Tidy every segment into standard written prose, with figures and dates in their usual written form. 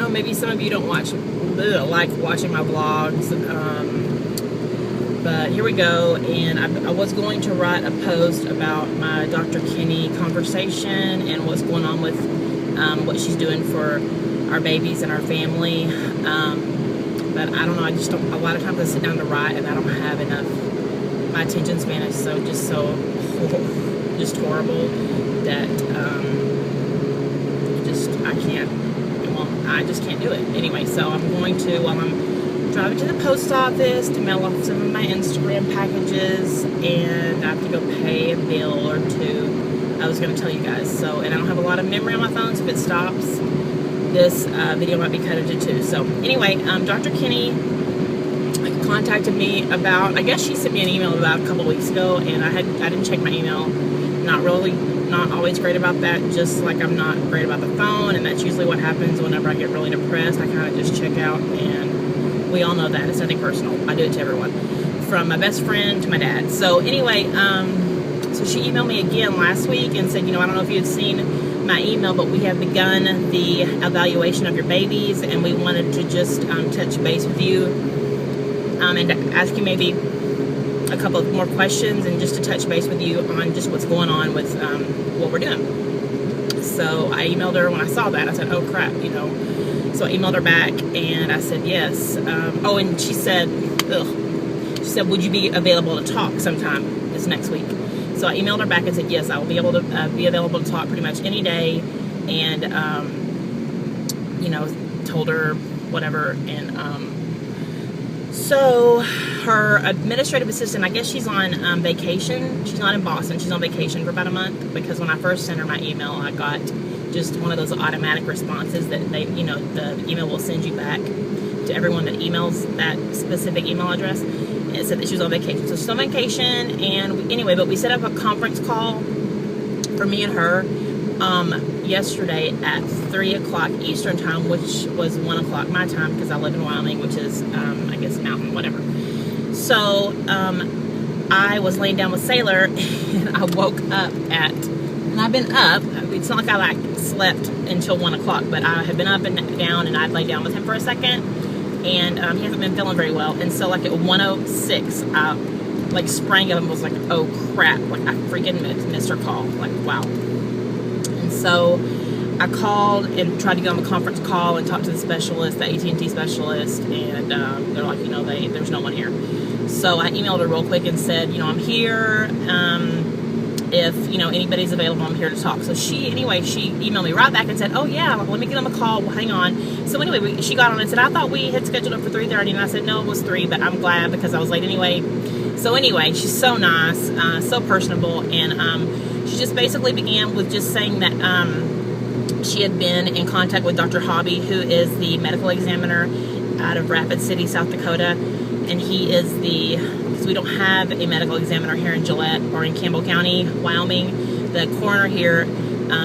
know, maybe some of you don't like watching my vlogs, but here we go. And I was going to write a post about my Dr. Kinney conversation and what's going on with what she's doing for our babies and our family. But I don't know, I just don't, a lot of times I sit down to write and I don't have enough. My attention span is just horrible that I just can't do it. Anyway, so I'm going to, while I'm driving to the post office to mail off some of my Instagram packages, and I have to go pay a bill or two, I was going to tell you guys. So, and I don't have a lot of memory on my phone, so if it stops, this video might be cut into two. So anyway, Dr. Kinney contacted me about, I guess she sent me an email about a couple weeks ago, and I didn't check my email. Not always great about that, just like I'm not great about the phone, and that's usually what happens whenever I get really depressed. I kind of just check out, and we all know that. It's nothing personal. I do it to everyone, from my best friend to my dad. So anyway, so she emailed me again last week and said, you know, I don't know if you had seen my email, but we have begun the evaluation of your babies, and we wanted to just touch base with you and ask you maybe a couple of more questions, and just to touch base with you on just what's going on with what we're doing. So I emailed her when I saw that. I said, oh crap, you know. So I emailed her back and I said yes. Oh, and she said, would you be available to talk sometime this next week? So I emailed her back and said yes, I will be able to be available to talk pretty much any day, and you know, told her whatever. And so her administrative assistant, I guess she's on vacation. She's not in Boston. She's on vacation for about a month, because when I first sent her my email, I got just one of those automatic responses that they, you know, the email will send you back to everyone that emails that specific email address. And it said that she was on vacation. So she's on vacation, and anyway, but we set up a conference call for me and her yesterday at 3 o'clock Eastern time, which was 1 o'clock my time, because I live in Wyoming, which is, I guess, mountain, whatever. So, I was laying down with Sailor, and I woke up and I've been up, it's not like I slept until 1 o'clock, but I had been up and down, and I'd lay down with him for a second, and he hasn't been feeling very well, and so like at 1:06, I like sprang up and was like, oh crap, like I freaking missed her call, like wow. So I called and tried to get on the conference call and talk to the specialist, the AT&T specialist, and they're like, you know, there's no one here. So I emailed her real quick and said, you know, I'm here. If, you know, anybody's available, I'm here to talk. So she emailed me right back and said, oh yeah, let me get on the call. Well, hang on. So anyway, she got on and said, I thought we had scheduled it for 3:30, and I said, no, it was 3, but I'm glad because I was late anyway. So anyway, she's so nice, so personable, and she just basically began with just saying that she had been in contact with Dr. Hobby, who is the medical examiner out of Rapid City, South Dakota, and he is because we don't have a medical examiner here in Gillette or in Campbell County, Wyoming. The coroner here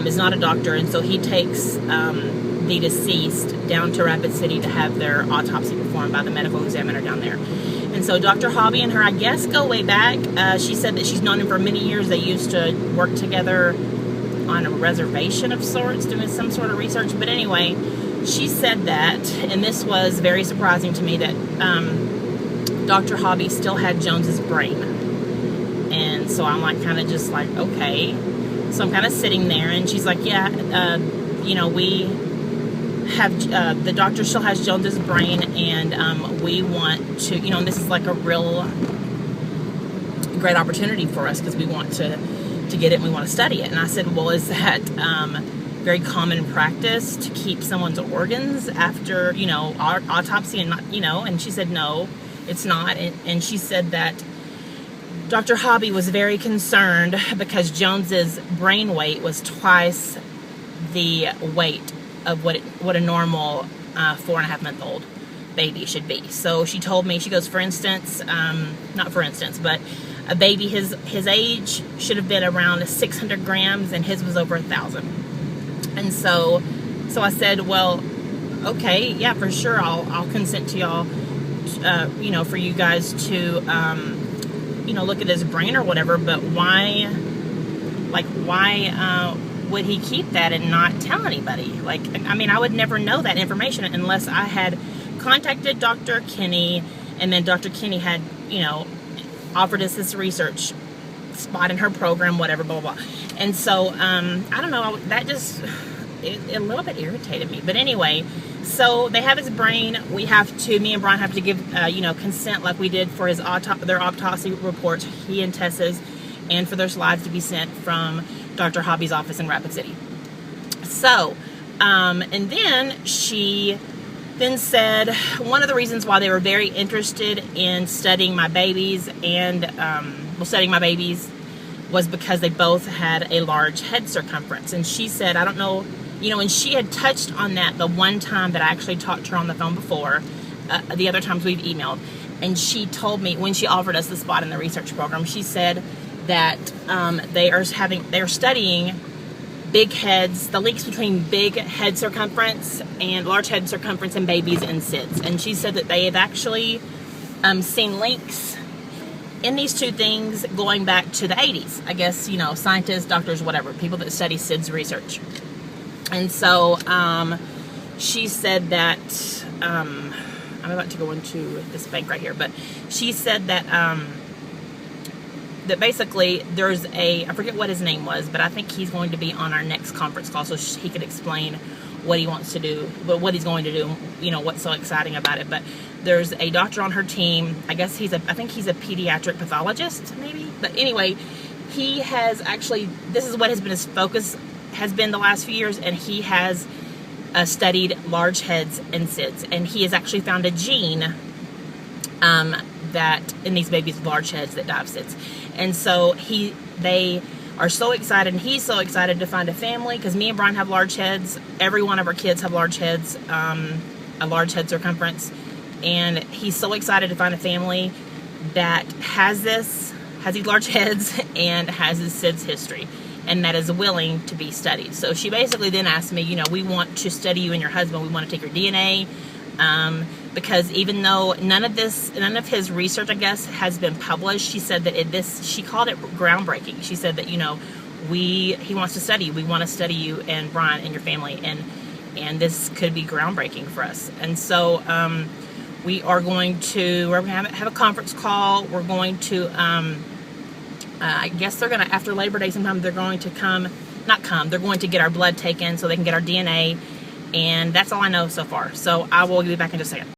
is not a doctor, and so he takes the deceased down to Rapid City to have their autopsy performed by the medical examiner down there. And so Dr. Hobby and her, I guess, go way back. She said that she's known him for many years. They used to work together on a reservation of sorts, doing some sort of research. But anyway, she said that, and this was very surprising to me, that Dr. Hobby still had Jones's brain. And so I'm like, kind of just like, okay. So I'm kind of sitting there, and she's like, yeah, you know, we have, the doctor still has Jones's brain, and we want to, you know, and this is like a real great opportunity for us, because we want to get it and we want to study it. And I said, well, is that very common practice to keep someone's organs after, you know, autopsy, and not, you know? And she said, no, it's not. And she said that Dr. Hobby was very concerned because Jones's brain weight was twice the weight of what a normal 4.5-month-old baby should be. So she told me, she goes, for instance, not for instance, but a baby his age should have been around 600 grams, and his was over 1,000. And so I said, well, okay, yeah, for sure, I'll consent to y'all, you know, for you guys to, you know, look at his brain or whatever. But why would he keep that and not tell anybody? Like, I mean, I would never know that information unless I had contacted Dr. Kinney, and then Dr. Kinney had, you know, offered us this research spot in her program, whatever, blah, blah, blah. And so, I don't know, that just, it a little bit irritated me. But anyway, so they have his brain. Me and Brian have to give, you know, consent like we did for their autopsy reports, he and Tessa's, and for their slides to be sent from Dr. Hobby's office in Rapid City. So, and then she then said one of the reasons why they were very interested in studying my babies was because they both had a large head circumference. And she said, I don't know, you know, and she had touched on that the one time that I actually talked to her on the phone before, the other times we've emailed. And she told me, when she offered us the spot in the research program, she said that they are studying big heads, the links between big head circumference and large head circumference in babies and SIDS. And she said that they have actually seen links in these two things going back to the 80s. I guess, you know, scientists, doctors, whatever, people that study SIDS research. And so she said that, I'm about to go into this bank right here, but she said that that basically there's I forget what his name was, but I think he's going to be on our next conference call so he could explain what he wants to do, but what he's going to do, you know, what's so exciting about it. But there's a doctor on her team. I guess I think he's a pediatric pathologist, maybe. But anyway, he has actually, this is what has been his focus has been the last few years, and he has studied large heads and SIDS, and he has actually found a gene that in these babies with large heads that die of SIDS. And so they are so excited, and he's so excited to find a family, because me and Brian have large heads. Every one of our kids have large heads, a large head circumference, and he's so excited to find a family that has these large heads and has this SIDS history, and that is willing to be studied. So she basically then asked me, you know, we want to study you and your husband. We want to take your DNA, because even though none of his research, I guess, has been published, she said that she called it groundbreaking. She said that, you know, he wants to study you. We want to study you and Brian and your family, and this could be groundbreaking for us. And so we're going to have a conference call. We're going to, I guess they're going to, after Labor Day sometime, they're going to they're going to get our blood taken so they can get our DNA. And that's all I know so far. So I will be back in just a second.